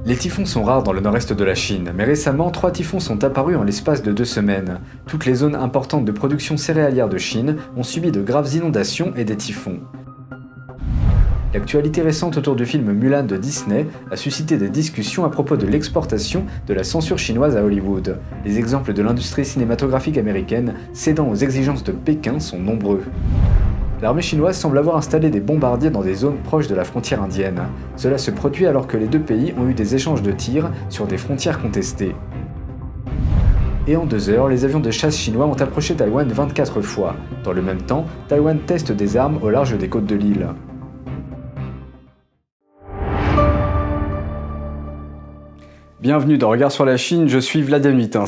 Les typhons sont rares dans le nord-est de la Chine, mais récemment, 3 typhons sont apparus en l'espace de 2 semaines. Toutes les zones importantes de production céréalière de Chine ont subi de graves inondations et des typhons. L'actualité récente autour du film Mulan de Disney a suscité des discussions à propos de l'exportation de la censure chinoise à Hollywood. Les exemples de l'industrie cinématographique américaine cédant aux exigences de Pékin sont nombreux. L'armée chinoise semble avoir installé des bombardiers dans des zones proches de la frontière indienne. Cela se produit alors que les deux pays ont eu des échanges de tirs sur des frontières contestées. Et en 2 heures, les avions de chasse chinois ont approché Taïwan 24 fois. Dans le même temps, Taïwan teste des armes au large des côtes de l'île. Bienvenue dans Regard sur la Chine, je suis Vladimir Mitins.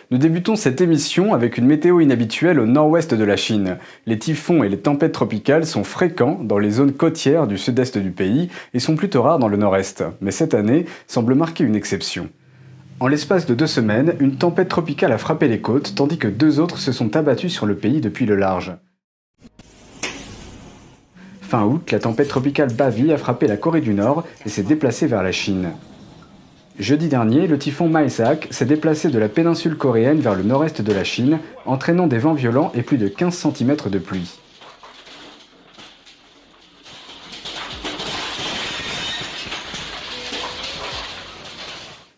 Nous débutons cette émission avec une météo inhabituelle au nord-ouest de la Chine. Les typhons et les tempêtes tropicales sont fréquents dans les zones côtières du sud-est du pays et sont plutôt rares dans le nord-est. Mais cette année semble marquer une exception. En l'espace de 2 semaines, une tempête tropicale a frappé les côtes, tandis que 2 autres se sont abattus sur le pays depuis le large. Fin août, la tempête tropicale Bavi a frappé la Corée du Nord et s'est déplacée vers la Chine. Jeudi dernier, le typhon Maesak s'est déplacé de la péninsule coréenne vers le nord-est de la Chine, entraînant des vents violents et plus de 15 cm de pluie.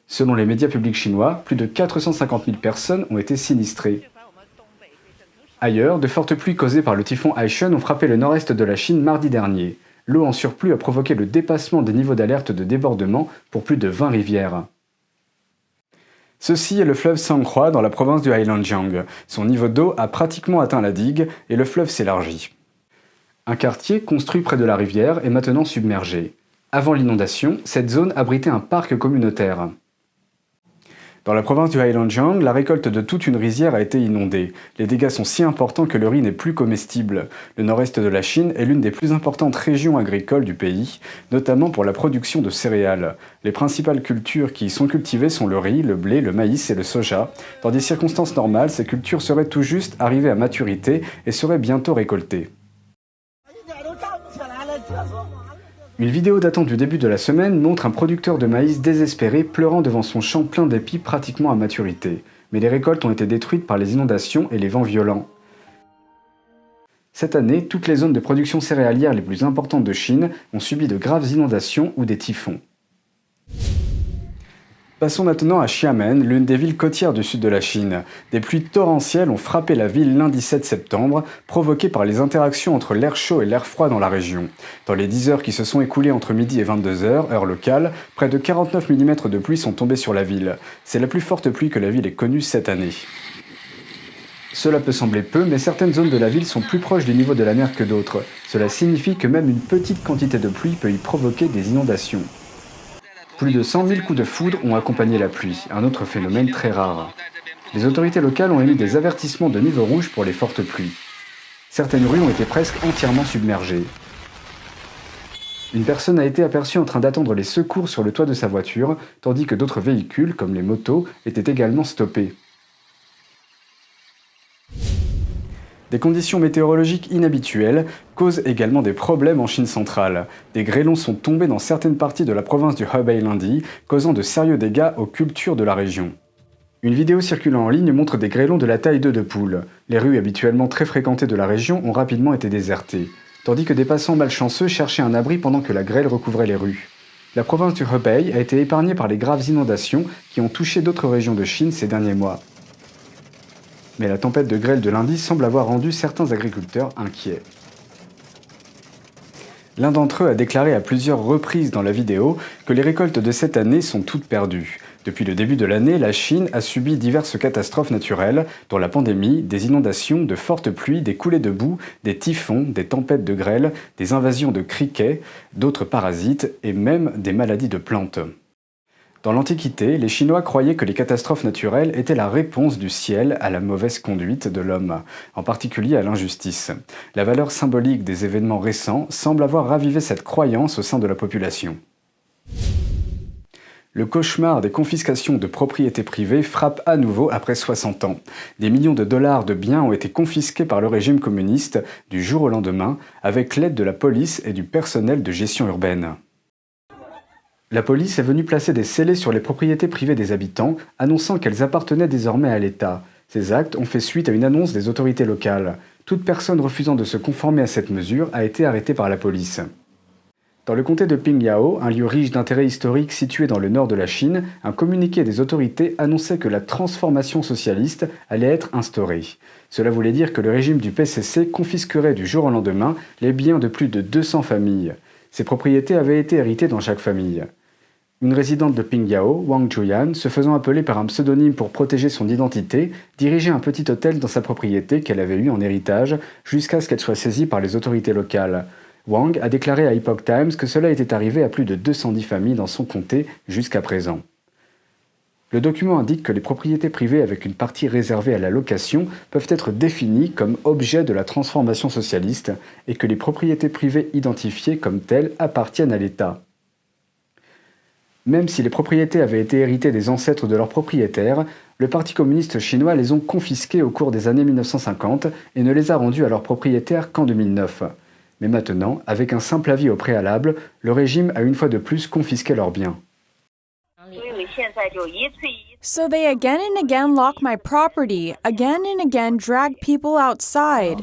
Selon les médias publics chinois, plus de 450 000 personnes ont été sinistrées. Ailleurs, de fortes pluies causées par le typhon Haishun ont frappé le nord-est de la Chine mardi dernier. L'eau en surplus a provoqué le dépassement des niveaux d'alerte de débordement pour plus de 20 rivières. Ceci est le fleuve Sangkhua dans la province du Heilongjiang. Son niveau d'eau a pratiquement atteint la digue et le fleuve s'élargit. Un quartier construit près de la rivière est maintenant submergé. Avant l'inondation, cette zone abritait un parc communautaire. Dans la province du Heilongjiang, la récolte de toute une rizière a été inondée. Les dégâts sont si importants que le riz n'est plus comestible. Le nord-est de la Chine est l'une des plus importantes régions agricoles du pays, notamment pour la production de céréales. Les principales cultures qui y sont cultivées sont le riz, le blé, le maïs et le soja. Dans des circonstances normales, ces cultures seraient tout juste arrivées à maturité et seraient bientôt récoltées. Une vidéo datant du début de la semaine montre un producteur de maïs désespéré pleurant devant son champ plein d'épis pratiquement à maturité. Mais les récoltes ont été détruites par les inondations et les vents violents. Cette année, toutes les zones de production céréalière les plus importantes de Chine ont subi de graves inondations ou des typhons. Passons maintenant à Xiamen, l'une des villes côtières du sud de la Chine. Des pluies torrentielles ont frappé la ville lundi 7 septembre, provoquées par les interactions entre l'air chaud et l'air froid dans la région. Dans les 10 heures qui se sont écoulées entre midi et 22 heures, heure locale, près de 49 mm de pluie sont tombés sur la ville. C'est la plus forte pluie que la ville ait connue cette année. Cela peut sembler peu, mais certaines zones de la ville sont plus proches du niveau de la mer que d'autres. Cela signifie que même une petite quantité de pluie peut y provoquer des inondations. Plus de 100 000 coups de foudre ont accompagné la pluie, un autre phénomène très rare. Les autorités locales ont émis des avertissements de niveau rouge pour les fortes pluies. Certaines rues ont été presque entièrement submergées. Une personne a été aperçue en train d'attendre les secours sur le toit de sa voiture, tandis que d'autres véhicules, comme les motos, étaient également stoppés. Des conditions météorologiques inhabituelles causent également des problèmes en Chine centrale. Des grêlons sont tombés dans certaines parties de la province du Hebei lundi, causant de sérieux dégâts aux cultures de la région. Une vidéo circulant en ligne montre des grêlons de la taille d'œufs de poule. Les rues habituellement très fréquentées de la région ont rapidement été désertées, tandis que des passants malchanceux cherchaient un abri pendant que la grêle recouvrait les rues. La province du Hebei a été épargnée par les graves inondations qui ont touché d'autres régions de Chine ces derniers mois. Mais la tempête de grêle de lundi semble avoir rendu certains agriculteurs inquiets. L'un d'entre eux a déclaré à plusieurs reprises dans la vidéo que les récoltes de cette année sont toutes perdues. Depuis le début de l'année, la Chine a subi diverses catastrophes naturelles, dont la pandémie, des inondations, de fortes pluies, des coulées de boue, des typhons, des tempêtes de grêle, des invasions de criquets, d'autres parasites et même des maladies de plantes. Dans l'Antiquité, les Chinois croyaient que les catastrophes naturelles étaient la réponse du ciel à la mauvaise conduite de l'homme, en particulier à l'injustice. La valeur symbolique des événements récents semble avoir ravivé cette croyance au sein de la population. Le cauchemar des confiscations de propriétés privées frappe à nouveau après 60 ans. Des millions de dollars de biens ont été confisqués par le régime communiste du jour au lendemain, avec l'aide de la police et du personnel de gestion urbaine. La police est venue placer des scellés sur les propriétés privées des habitants, annonçant qu'elles appartenaient désormais à l'État. Ces actes ont fait suite à une annonce des autorités locales. Toute personne refusant de se conformer à cette mesure a été arrêtée par la police. Dans le comté de Pingyao, un lieu riche d'intérêts historiques situé dans le nord de la Chine, un communiqué des autorités annonçait que la transformation socialiste allait être instaurée. Cela voulait dire que le régime du PCC confisquerait du jour au lendemain les biens de plus de 200 familles. Ces propriétés avaient été héritées dans chaque famille. Une résidente de Pingyao, Wang Juyan, se faisant appeler par un pseudonyme pour protéger son identité, dirigeait un petit hôtel dans sa propriété qu'elle avait eu en héritage jusqu'à ce qu'elle soit saisie par les autorités locales. Wang a déclaré à Epoch Times que cela était arrivé à plus de 210 familles dans son comté jusqu'à présent. Le document indique que les propriétés privées avec une partie réservée à la location peuvent être définies comme objet de la transformation socialiste et que les propriétés privées identifiées comme telles appartiennent à l'État. Même si les propriétés avaient été héritées des ancêtres de leurs propriétaires, le Parti communiste chinois les ont confisquées au cours des années 1950 et ne les a rendues à leurs propriétaires qu'en 2009. Mais maintenant, avec un simple avis au préalable, le régime a une fois de plus confisqué leurs biens. So they again and again lock my property, again and again drag people outside.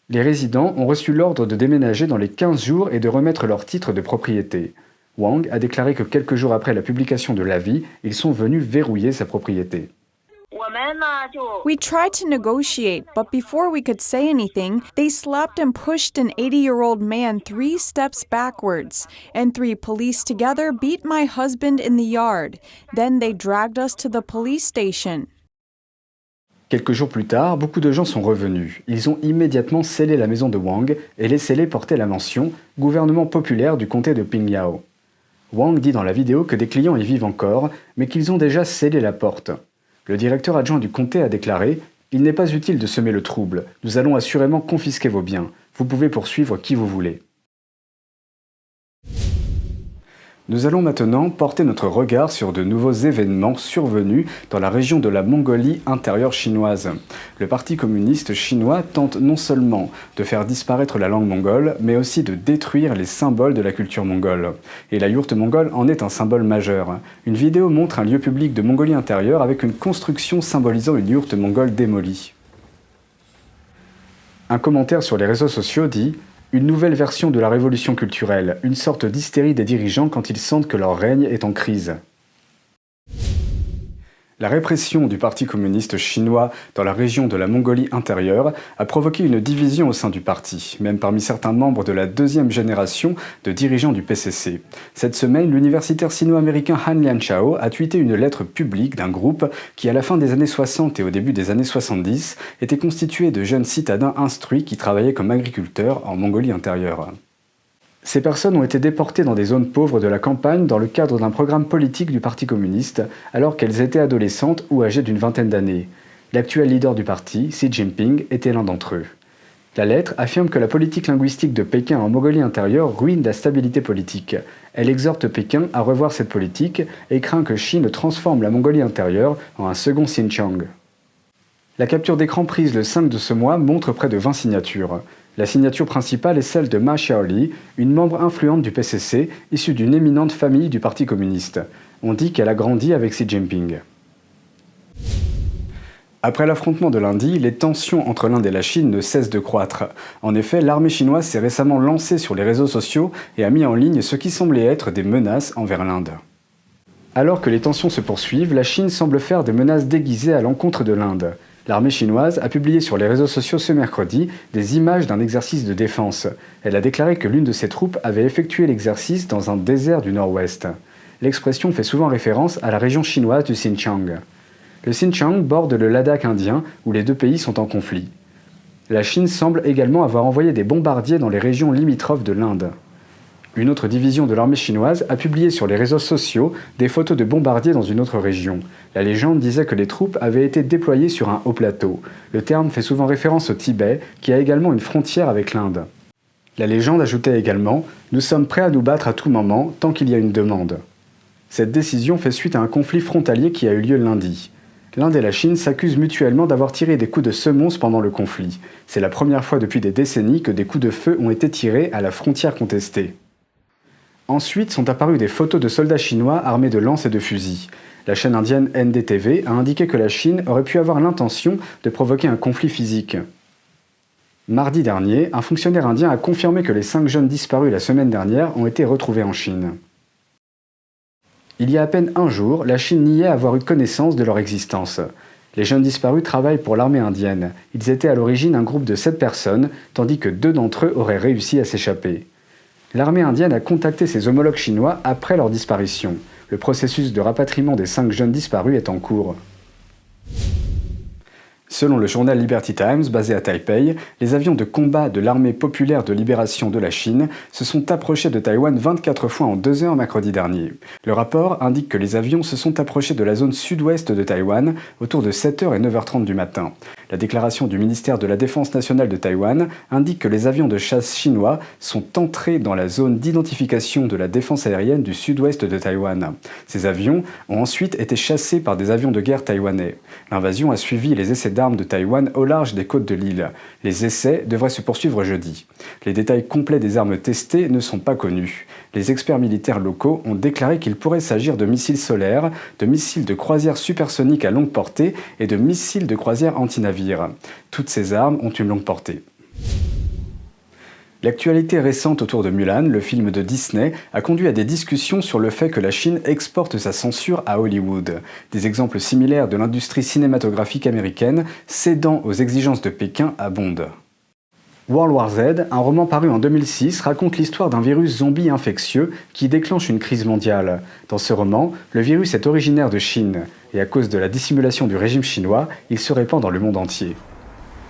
Les résidents ont reçu l'ordre de déménager dans les 15 jours et de remettre leur titre de propriété. Wang a déclaré que quelques jours après la publication de l'avis, ils sont venus verrouiller sa propriété. We tried to negotiate, but before we could say anything, they slapped and pushed an 80-year-old man 3 steps backwards, and 3 police together beat my husband in the yard. Then they dragged us to the police station. Quelques jours plus tard, beaucoup de gens sont revenus. Ils ont immédiatement scellé la maison de Wang et les scellés portaient la mention « Gouvernement populaire du comté de Pingyao ». Wang dit dans la vidéo que des clients y vivent encore, mais qu'ils ont déjà scellé la porte. Le directeur adjoint du comté a déclaré « Il n'est pas utile de semer le trouble. Nous allons assurément confisquer vos biens. Vous pouvez poursuivre qui vous voulez. » Nous allons maintenant porter notre regard sur de nouveaux événements survenus dans la région de la Mongolie intérieure chinoise. Le Parti communiste chinois tente non seulement de faire disparaître la langue mongole, mais aussi de détruire les symboles de la culture mongole. Et la yourte mongole en est un symbole majeur. Une vidéo montre un lieu public de Mongolie intérieure avec une construction symbolisant une yourte mongole démolie. Un commentaire sur les réseaux sociaux dit « Une nouvelle version de la révolution culturelle, une sorte d'hystérie des dirigeants quand ils sentent que leur règne est en crise. » La répression du Parti communiste chinois dans la région de la Mongolie intérieure a provoqué une division au sein du parti, même parmi certains membres de la deuxième génération de dirigeants du PCC. Cette semaine, l'universitaire sino-américain Han Lianchao a tweeté une lettre publique d'un groupe qui, à la fin des années 60 et au début des années 70, était constitué de jeunes citadins instruits qui travaillaient comme agriculteurs en Mongolie intérieure. Ces personnes ont été déportées dans des zones pauvres de la campagne dans le cadre d'un programme politique du Parti communiste, alors qu'elles étaient adolescentes ou âgées d'une vingtaine d'années. L'actuel leader du parti, Xi Jinping, était l'un d'entre eux. La lettre affirme que la politique linguistique de Pékin en Mongolie intérieure ruine la stabilité politique. Elle exhorte Pékin à revoir cette politique et craint que Chine transforme la Mongolie intérieure en un second Xinjiang. La capture d'écran prise le 5 de ce mois montre près de 20 signatures. La signature principale est celle de Ma Xiaoli, une membre influente du PCC, issue d'une éminente famille du Parti communiste. On dit qu'elle a grandi avec Xi Jinping. Après l'affrontement de lundi, les tensions entre l'Inde et la Chine ne cessent de croître. En effet, l'armée chinoise s'est récemment lancée sur les réseaux sociaux et a mis en ligne ce qui semblait être des menaces envers l'Inde. Alors que les tensions se poursuivent, la Chine semble faire des menaces déguisées à l'encontre de l'Inde. L'armée chinoise a publié sur les réseaux sociaux ce mercredi des images d'un exercice de défense. Elle a déclaré que l'une de ses troupes avait effectué l'exercice dans un désert du nord-ouest. L'expression fait souvent référence à la région chinoise du Xinjiang. Le Xinjiang borde le Ladakh indien, où les deux pays sont en conflit. La Chine semble également avoir envoyé des bombardiers dans les régions limitrophes de l'Inde. Une autre division de l'armée chinoise a publié sur les réseaux sociaux des photos de bombardiers dans une autre région. La légende disait que les troupes avaient été déployées sur un haut plateau. Le terme fait souvent référence au Tibet, qui a également une frontière avec l'Inde. La légende ajoutait également « Nous sommes prêts à nous battre à tout moment, tant qu'il y a une demande ». Cette décision fait suite à un conflit frontalier qui a eu lieu lundi. L'Inde et la Chine s'accusent mutuellement d'avoir tiré des coups de semonce pendant le conflit. C'est la première fois depuis des décennies que des coups de feu ont été tirés à la frontière contestée. Ensuite sont apparues des photos de soldats chinois armés de lances et de fusils. La chaîne indienne NDTV a indiqué que la Chine aurait pu avoir l'intention de provoquer un conflit physique. Mardi dernier, un fonctionnaire indien a confirmé que les 5 jeunes disparus la semaine dernière ont été retrouvés en Chine. Il y a à peine un jour, la Chine niait avoir eu connaissance de leur existence. Les jeunes disparus travaillent pour l'armée indienne. Ils étaient à l'origine un groupe de 7 personnes, tandis que 2 d'entre eux auraient réussi à s'échapper. L'armée indienne a contacté ses homologues chinois après leur disparition. Le processus de rapatriement des 5 jeunes disparus est en cours. Selon le journal Liberty Times, basé à Taipei, les avions de combat de l'armée populaire de libération de la Chine se sont approchés de Taïwan 24 fois en 2 heures mercredi dernier. Le rapport indique que les avions se sont approchés de la zone sud-ouest de Taïwan autour de 7h et 9h30 du matin. La déclaration du ministère de la Défense nationale de Taïwan indique que les avions de chasse chinois sont entrés dans la zone d'identification de la défense aérienne du sud-ouest de Taïwan. Ces avions ont ensuite été chassés par des avions de guerre taïwanais. L'invasion a suivi les essais d'armes de Taïwan au large des côtes de l'île. Les essais devraient se poursuivre jeudi. Les détails complets des armes testées ne sont pas connus. Les experts militaires locaux ont déclaré qu'il pourrait s'agir de missiles solaires, de missiles de croisière supersoniques à longue portée et de missiles de croisière anti-navires. Toutes ces armes ont une longue portée. L'actualité récente autour de Mulan, le film de Disney, a conduit à des discussions sur le fait que la Chine exporte sa censure à Hollywood. Des exemples similaires de l'industrie cinématographique américaine cédant aux exigences de Pékin abondent. World War Z, un roman paru en 2006, raconte l'histoire d'un virus zombie infectieux qui déclenche une crise mondiale. Dans ce roman, le virus est originaire de Chine, et à cause de la dissimulation du régime chinois, il se répand dans le monde entier.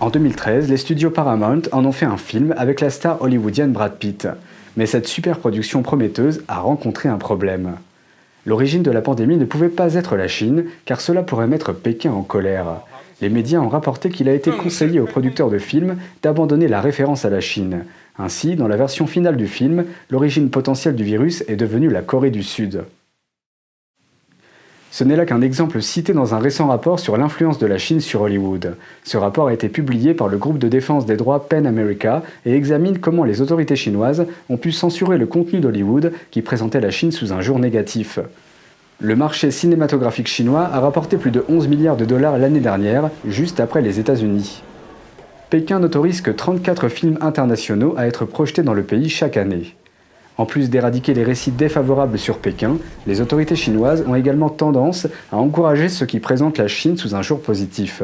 En 2013, les studios Paramount en ont fait un film avec la star hollywoodienne Brad Pitt. Mais cette superproduction prometteuse a rencontré un problème. L'origine de la pandémie ne pouvait pas être la Chine, car cela pourrait mettre Pékin en colère. Les médias ont rapporté qu'il a été conseillé aux producteurs de films d'abandonner la référence à la Chine. Ainsi, dans la version finale du film, l'origine potentielle du virus est devenue la Corée du Sud. Ce n'est là qu'un exemple cité dans un récent rapport sur l'influence de la Chine sur Hollywood. Ce rapport a été publié par le groupe de défense des droits PEN America et examine comment les autorités chinoises ont pu censurer le contenu d'Hollywood qui présentait la Chine sous un jour négatif. Le marché cinématographique chinois a rapporté plus de 11 milliards de dollars l'année dernière, juste après les États-Unis. Pékin n'autorise que 34 films internationaux à être projetés dans le pays chaque année. En plus d'éradiquer les récits défavorables sur Pékin, les autorités chinoises ont également tendance à encourager ceux qui présentent la Chine sous un jour positif.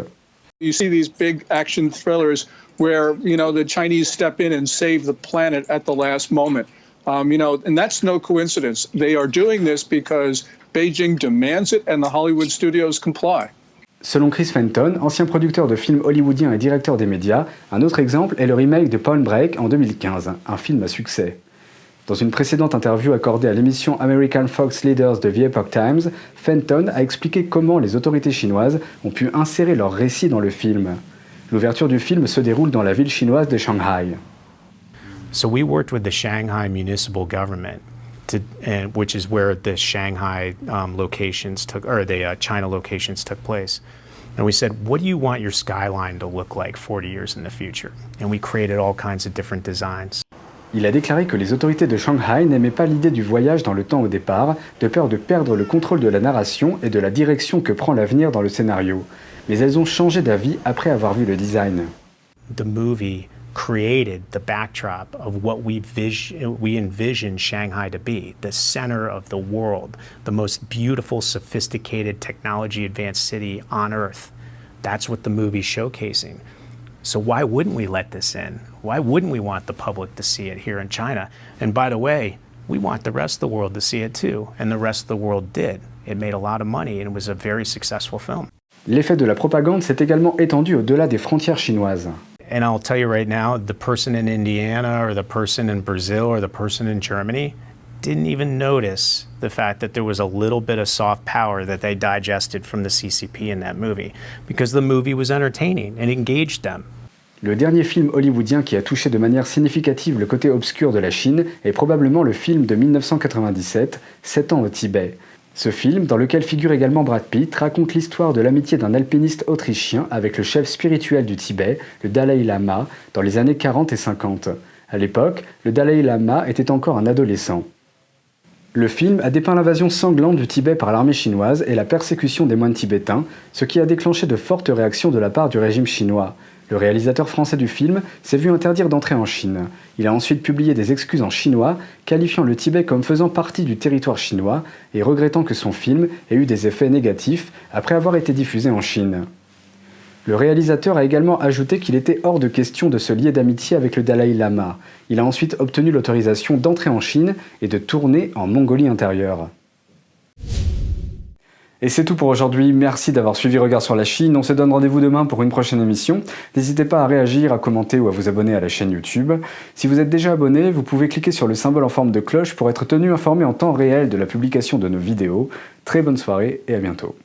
You see these big action thrillers where, the Chinese step in and save the planet at the last moment. And that's no coincidence. They are doing this because Beijing demands it and the Hollywood studios comply. Selon Chris Fenton, ancien producteur de films hollywoodiens et directeur des médias, un autre exemple est le remake de Point Break en 2015, un film à succès. Dans une précédente interview accordée à l'émission American Fox Leaders de The Epoch Times, Fenton a expliqué comment les autorités chinoises ont pu insérer leur récit dans le film. L'ouverture du film se déroule dans la ville chinoise de Shanghai. So we worked with the Shanghai municipal government, which is where the Shanghai locations took, or the China locations took place. And we said, what do you want your skyline to look like 40 years in the future? And we created all kinds of different designs. Il a déclaré que les autorités de Shanghai n'aimaient pas l'idée du voyage dans le temps au départ, de peur de perdre le contrôle de la narration et de la direction que prend l'avenir dans le scénario. Mais elles ont changé d'avis après avoir vu le design. The movie created the backdrop of what we envision Shanghai to be, the center of the world, the most beautiful, sophisticated, technology-advanced city on Earth. That's what the movie's showcasing. So why wouldn't we let this in? Why wouldn't we want the public to see it here in China? And by the way, we want the rest of the world to see it too, and the rest of the world did. It made a lot of money and it was a very successful film. L'effet de la propagande s'est également étendu au-delà des frontières chinoises. And I'll tell you right now, the person in Indiana or the person in Brazil or the person in Germany didn't even notice the fact that there was a little bit of soft power that they digested from the CCP in that movie, because the movie was entertaining and engaged them. Le dernier film hollywoodien qui a touché de manière significative le côté obscur de la Chine est probablement le film de 1997, 7 ans au Tibet. Ce film, dans lequel figure également Brad Pitt, raconte l'histoire de l'amitié d'un alpiniste autrichien avec le chef spirituel du Tibet, le Dalai Lama, dans les années 40 et 50. À l'époque, le Dalai Lama était encore un adolescent. Le film a dépeint l'invasion sanglante du Tibet par l'armée chinoise et la persécution des moines tibétains, ce qui a déclenché de fortes réactions de la part du régime chinois. Le réalisateur français du film s'est vu interdire d'entrer en Chine. Il a ensuite publié des excuses en chinois, qualifiant le Tibet comme faisant partie du territoire chinois et regrettant que son film ait eu des effets négatifs après avoir été diffusé en Chine. Le réalisateur a également ajouté qu'il était hors de question de se lier d'amitié avec le Dalai Lama. Il a ensuite obtenu l'autorisation d'entrer en Chine et de tourner en Mongolie intérieure. Et c'est tout pour aujourd'hui, merci d'avoir suivi Regard sur la Chine, on se donne rendez-vous demain pour une prochaine émission. N'hésitez pas à réagir, à commenter ou à vous abonner à la chaîne YouTube. Si vous êtes déjà abonné, vous pouvez cliquer sur le symbole en forme de cloche pour être tenu informé en temps réel de la publication de nos vidéos. Très bonne soirée et à bientôt.